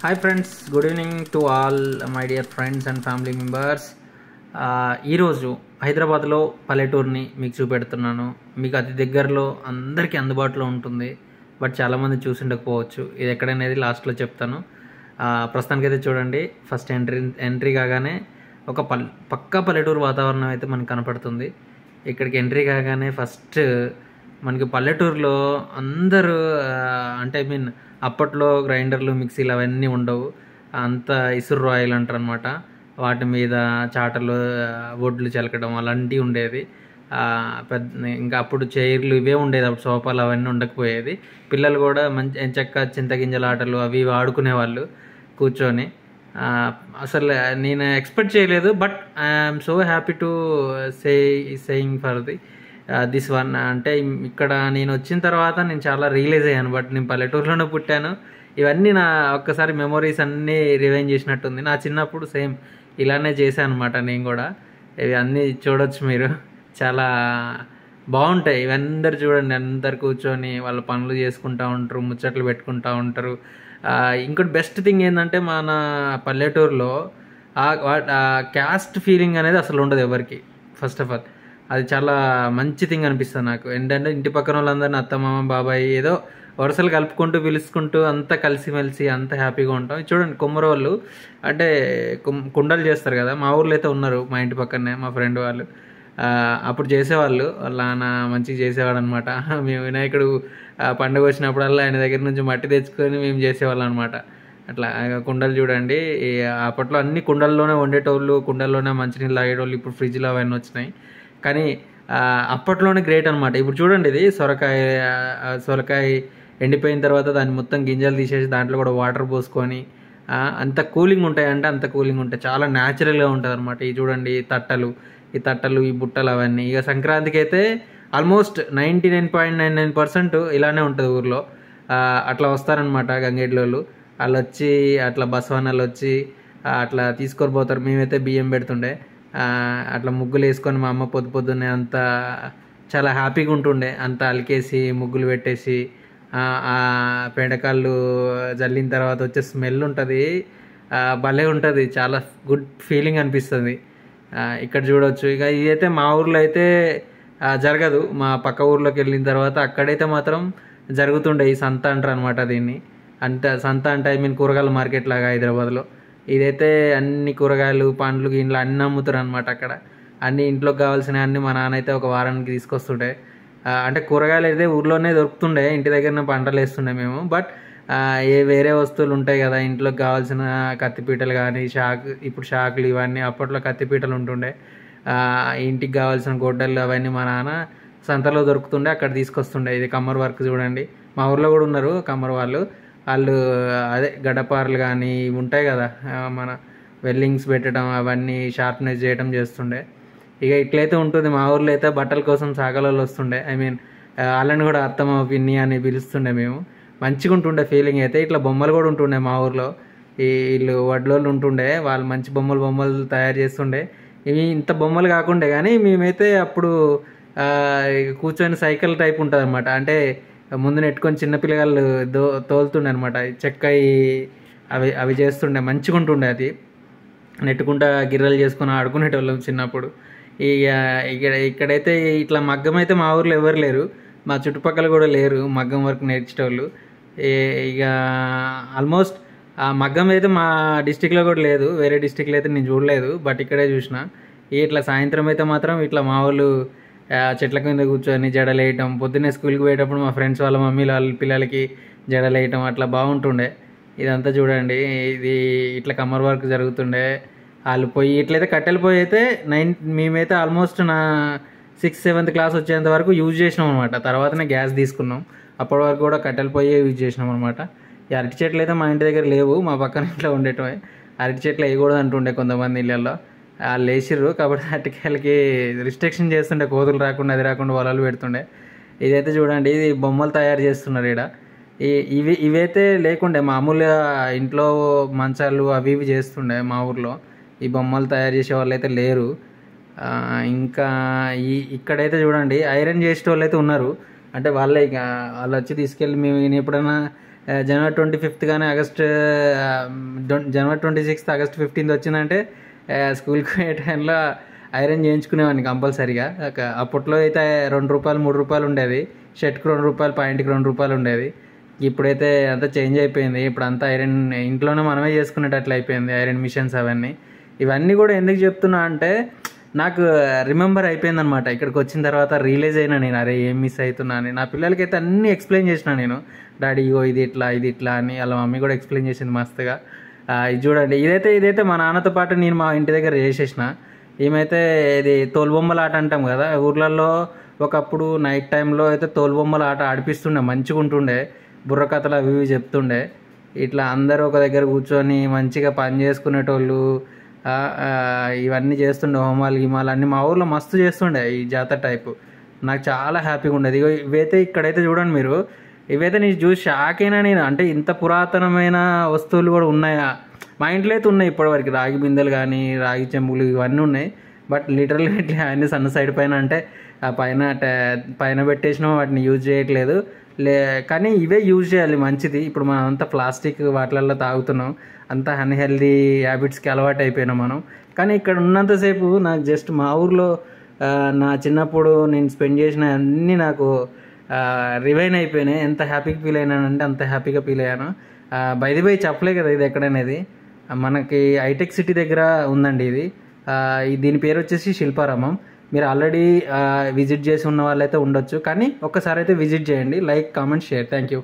Hi friends, good evening to all my dear friends and family members. ఈరోజు హైదరాబాద్లో పల్లెటూరుని మీకు చూపెడుతున్నాను. మీకు అతి దగ్గరలో అందరికీ అందుబాటులో ఉంటుంది, బట్ చాలామంది చూసి ఉండకపోవచ్చు. ఇది ఎక్కడనేది లాస్ట్లో చెప్తాను. ప్రస్తుతానికైతే చూడండి, ఫస్ట్ ఎంట్రీ కాగానే ఒక పక్కా పల్లెటూరు వాతావరణం అయితే మనకు కనపడుతుంది. ఇక్కడికి ఎంట్రీ కాగానే ఫస్ట్ మనకి పల్లెటూరులో అందరూ అంటే అప్పట్లో గ్రైండర్లు, మిక్సీలు అవన్నీ ఉండవు. అంతా ఇసురు రాయిలు అంటారు అనమాట. వాటి మీద చాటలు, ఒడ్లు చలకడం అలాంటివి ఉండేది. ఇంకా అప్పుడు చైర్లు ఇవే ఉండేది, అప్పుడు సోఫాలు అవన్నీ ఉండకపోయేది. పిల్లలు కూడా మంచి ఎంచక్క చింతగింజల ఆటలు అవి ఆడుకునేవాళ్ళు కూర్చొని. అసలు నేను ఎక్స్పెక్ట్ చేయలేదు, but I'm so happy to saying for this one. అంటే ఇక్కడ నేను వచ్చిన తర్వాత నేను చాలా రియలైజ్ అయ్యాను, బట్ నేను పల్లెటూరులోనే పుట్టాను. ఇవన్నీ నా ఒక్కసారి మెమొరీస్ అన్నీ రివైండ్ చేసినట్టుంది. నా చిన్నప్పుడు సేమ్ ఇలానే చేశాను అనమాట నేను కూడా. ఇవి అన్నీ చూడొచ్చు మీరు, చాలా బాగుంటాయి. ఇవందరు చూడండి, అందరు కూర్చొని వాళ్ళ పనులు చేసుకుంటూ ఉంటారు, ముచ్చట్లు పెట్టుకుంటూ ఉంటారు. ఇంకోటి బెస్ట్ థింగ్ ఏంటంటే, మన పల్లెటూరులో క్యాస్ట్ ఫీలింగ్ అనేది అసలు ఉండదు ఎవరికి. ఫస్ట్ ఆఫ్ ఆల్ అది చాలా మంచి థింగ్ అనిపిస్తుంది నాకు. ఏంటంటే ఇంటి పక్కన వాళ్ళందరినీ అత్త, మామ, బాబాయ్ ఏదో వరుసలు కలుపుకుంటూ పిలుచుకుంటూ అంతా కలిసిమెలిసి అంత హ్యాపీగా ఉంటాం. చూడండి, కుమ్మరి వాళ్ళు అంటే కుండలు చేస్తారు కదా. మా ఊర్లో అయితే ఉన్నారు, మా ఇంటి పక్కనే మా ఫ్రెండ్ వాళ్ళు. అప్పుడు చేసేవాళ్ళు, వాళ్ళ నాన్న మంచిగా చేసేవాడు అనమాట. మేము వినాయకుడు పండుగ వచ్చినప్పుడల్లా ఆయన దగ్గర నుంచి మట్టి తెచ్చుకొని మేము చేసేవాళ్ళం అనమాట. అట్లా కుండలు చూడండి, అప్పట్లో అన్ని కుండల్లోనే వండేటోళ్ళు, కుండల్లోనే మంచినీళ్ళు తాగేటోళ్ళు. ఇప్పుడు ఫ్రిడ్జ్లో అవన్నీ వచ్చినాయి, కానీ అప్పట్లోనే గ్రేట్ అనమాట. ఇప్పుడు చూడండి, ఇది సొరకాయ ఎండిపోయిన తర్వాత దాన్ని మొత్తం గింజలు తీసేసి దాంట్లో కూడా వాటర్ పోసుకొని అంత కూలింగ్ ఉంటాయంటే అంత కూలింగ్ ఉంటాయి. చాలా న్యాచురల్గా ఉంటుంది అనమాట. ఈ చూడండి, ఈ తట్టలు, ఈ బుట్టలు అవన్నీ. ఇక సంక్రాంతికి అయితే ఆల్మోస్ట్ 99.99% ఇలానే ఉంటుంది ఊర్లో. అట్లా వస్తారనమాట గంగేడ్లోళ్ళు. వాళ్ళు వచ్చి అట్లా బసవన్నలు వచ్చి అట్లా తీసుకొని పోతారు. మేమైతే బియ్యం పెడుతుండే, అట్లా ముగ్గులు వేసుకొని మా అమ్మ పొద్దున్నే అంతా చాలా హ్యాపీగా ఉంటుండే. అంతా అలికేసి ముగ్గులు పెట్టేసి పెండకాళ్ళు జల్లిన తర్వాత వచ్చే స్మెల్ ఉంటుంది, భలే ఉంటుంది. చాలా గుడ్ ఫీలింగ్ అనిపిస్తుంది. ఇక్కడ చూడవచ్చు. ఇక ఇదైతే మా ఊర్లో అయితే జరగదు. మా పక్క ఊర్లోకి వెళ్ళిన తర్వాత అక్కడైతే మాత్రం జరుగుతుండే. ఈ సంత అంటారు అనమాట దీన్ని. సంత అంటే కూరగాయల మార్కెట్ లాగా హైదరాబాద్లో. ఇదైతే అన్ని కూరగాయలు, పండ్లు, గిన్నెలు అన్నీ అమ్ముతారు అనమాట అక్కడ. అన్ని ఇంట్లోకి కావాల్సినవి అన్నీ మా నాన్న అయితే ఒక వారానికి తీసుకొస్తుండే. అంటే కూరగాయలు అయితే ఊర్లోనే దొరుకుతుండే, ఇంటి దగ్గరనే పంటలు వేస్తుండే మేము. బట్ వేరే వస్తువులు ఉంటాయి కదా, ఇంట్లోకి కావాల్సిన కత్తిపీటలు కానీ, ఇప్పుడు షాకులు ఇవన్నీ. అప్పట్లో కత్తిపీటలు ఉంటుండే. ఇంటికి కావాల్సిన గొడ్డలు అవన్నీ మా నాన్న సంతలో దొరుకుతుండే, అక్కడ తీసుకొస్తుండే. ఇది కమ్మర్ వర్క్ చూడండి. మా ఊర్లో కూడా ఉన్నారు కమ్మర్ వాళ్ళు. అదే గడపార్లు కానీ ఇవి ఉంటాయి కదా, మన వెల్లింగ్స్ పెట్టడం అవన్నీ షార్ప్నెస్ చేయడం చేస్తుండే. ఇక ఇట్లయితే ఉంటుంది. మా ఊర్లో అయితే బట్టల కోసం సాగలలో వస్తుండే. వాళ్ళని కూడా అత్తమ్మ, పిన్ని అని పిలుస్తుండే మేము. మంచిగా ఉంటుండే ఫీలింగ్ అయితే. ఇట్లా బొమ్మలు కూడా ఉంటుండే మా ఊర్లో. వీళ్ళు వడ్లోళ్ళు ఉంటుండే, వాళ్ళు మంచి బొమ్మలు తయారు చేస్తుండే. ఇవి ఇంత బొమ్మలు కాకుండే కానీ మేమైతే అప్పుడు కూర్చొని సైకిల్ టైప్ ఉంటుంది అనమాట. అంటే ముందు నెట్టుకొని చిన్నపిల్లగాళ్ళు తోలుతుండే అనమాట. చెక్క అవి చేస్తుండే, మంచిగా ఉంటుండే. అది నెట్టుకుంటా గిర్రలు చేసుకొని ఆడుకునేటోళ్ళం చిన్నప్పుడు. ఇక్కడైతే ఇట్లా మగ్గం అయితే మా ఊర్లో ఎవరు లేరు, మా చుట్టుపక్కల కూడా లేరు మగ్గం వర్క్ నేర్చేటోళ్ళు. ఇక ఆల్మోస్ట్ ఆ మగ్గం అయితే మా డిస్టిక్లో కూడా లేదు, వేరే డిస్టిక్లో అయితే నేను చూడలేదు, బట్ ఇక్కడే చూసిన. ఇట్లా సాయంత్రం అయితే మాత్రం ఇట్లా మా వాళ్ళు చెట్ల కింద కూర్చొని జడలేయటం, పొద్దున్నే స్కూల్కి పోయేటప్పుడు మా ఫ్రెండ్స్ వాళ్ళ మమ్మీలు వాళ్ళ పిల్లలకి జడలేయటం అట్లా బాగుంటుండే. ఇదంతా చూడండి, ఇది ఇట్లా కమ్మర్ వర్క్ జరుగుతుండే. వాళ్ళు ఇట్లయితే కట్టెల పొయ్యి అయితే మేమైతే ఆల్మోస్ట్ నా 6th 7th క్లాస్ వచ్చేంత వరకు యూజ్ చేసినాం అనమాట. తర్వాతనే గ్యాస్ తీసుకున్నాం. అప్పటి వరకు కూడా కట్టెల పొయ్యే యూజ్ చేసినాం అనమాట. ఈ అరటి చెట్లు అయితే మా ఇంటి దగ్గర లేవు, మా పక్కన ఇంట్లో ఉండేటమే. అరటి చెట్లు వేయకూడదు అంటుండే కొంతమంది ఇళ్ళల్లో. వాళ్ళు వేసిర్రు కాబట్టి అరటికాయలకి రిస్ట్రిక్షన్ చేస్తుండే, కోతులు రాకుండా అది రాకుండా వలలు పెడుతుండే. ఇదైతే చూడండి, ఇది బొమ్మలు తయారు చేస్తున్నారు ఇక్కడ. ఇవైతే లేకుండే, మామూలుగా ఇంట్లో మంచాలు అవి ఇవి చేస్తుండే మా ఊర్లో. ఈ బొమ్మలు తయారు చేసే వాళ్ళు అయితే లేరు. ఇంకా ఇక్కడైతే చూడండి, ఐరన్ చేసే వాళ్ళు అయితే ఉన్నారు. అంటే వాళ్ళు వచ్చి తీసుకెళ్ళి మేము ఎప్పుడైనా జనవరి 25th కానీ జనవరి 26th ఆగస్ట్ 15th వచ్చిందంటే స్కూల్కి పోయే టైంలో ఐరన్ చేయించుకునేవాడిని కంపల్సరీగా. అప్పట్లో అయితే ₹2 ₹3 ఉండేది, షర్ట్కి ₹2 పాయింట్కి ₹2 ఉండేది. ఇప్పుడైతే అంతా చేంజ్ అయిపోయింది. ఇప్పుడు అంతా ఐరన్ ఇంట్లోనే మనమే చేసుకునేటట్లు అయిపోయింది, ఐరన్ మిషన్స్ అవన్నీ. ఇవన్నీ కూడా ఎందుకు చెప్తున్నా అంటే నాకు రిమెంబర్ అయిపోయింది అనమాట. ఇక్కడికి వచ్చిన తర్వాత రియలైజ్ అయినా నేను, అరే ఏం మిస్ అవుతున్నా అని. నా పిల్లలకైతే అన్నీ ఎక్స్ప్లెయిన్ చేసిన నేను, డాడీ ఇగో ఇది ఇట్లా అని. అలా మమ్మీ కూడా ఎక్స్ప్లెయిన్ చేసింది మస్తుగా. ఇది చూడండి, ఇదైతే మా నాన్నతో పాటు నేను మా ఇంటి దగ్గర చేసేసిన. ఏమైతే ఇది తోలుబొమ్మల ఆట అంటాం కదా ఊర్లలో, ఒకప్పుడు నైట్ టైంలో అయితే తోలుబొమ్మల ఆట ఆడిపిస్తుండే, మంచిగా ఉంటుండే, బుర్రకథలు అవి ఇవి చెప్తుండే. ఇట్లా అందరూ ఒక దగ్గర కూర్చొని మంచిగా పని చేసుకునేటోళ్ళు, ఇవన్నీ చేస్తుండే, హోమాలు గిమాలు అన్నీ మా ఊర్లో మస్తు చేస్తుండే ఈ జాతర టైపు. నాకు చాలా హ్యాపీగా ఉండేది. ఇవైతే ఇక్కడైతే చూడండి మీరు, ఇవైతే నేను చూసి షాక్ అయినా నేను. అంటే ఇంత పురాతనమైన వస్తువులు కూడా ఉన్నాయా మా ఇంట్లో అయితే ఉన్నాయి ఇప్పటివరకు. రాగి బిందెలు కానీ రాగి చెంబులు ఇవన్నీ ఉన్నాయి. బట్ లిటరల్గా ఇట్లా అన్ని సన్న సైడ్ పైన, అంటే ఆ పైన పెట్టేసినా వాటిని యూజ్ చేయట్లేదు. కానీ ఇవే యూజ్ చేయాలి, మంచిది. ఇప్పుడు మనం అంతా ప్లాస్టిక్ వాటిలలో తాగుతున్నాం, అంతా అన్హెల్దీ హ్యాబిట్స్కి అలవాటు అయిపోయినాం మనం. కానీ ఇక్కడ ఉన్నంతసేపు నాకు జస్ట్ మా ఊర్లో నా చిన్నప్పుడు నేను స్పెండ్ చేసిన అన్నీ నాకు రివైన్ అయిపోయినాయి. ఎంత హ్యాపీగా ఫీల్ అయినానంటే అంత హ్యాపీగా ఫీల్ అయ్యాను. బై చెప్పలే కదా ఇది ఎక్కడనేది. మనకి హైటెక్ సిటీ దగ్గర ఉందండి ఇది. దీని పేరు వచ్చేసి శిల్పారామం. మీరు ఆల్రెడీ విజిట్ చేసి ఉన్న వాళ్ళైతే ఉండొచ్చు, కానీ ఒక్కసారి అయితే విజిట్ చేయండి. Like, comment, share. Thank you.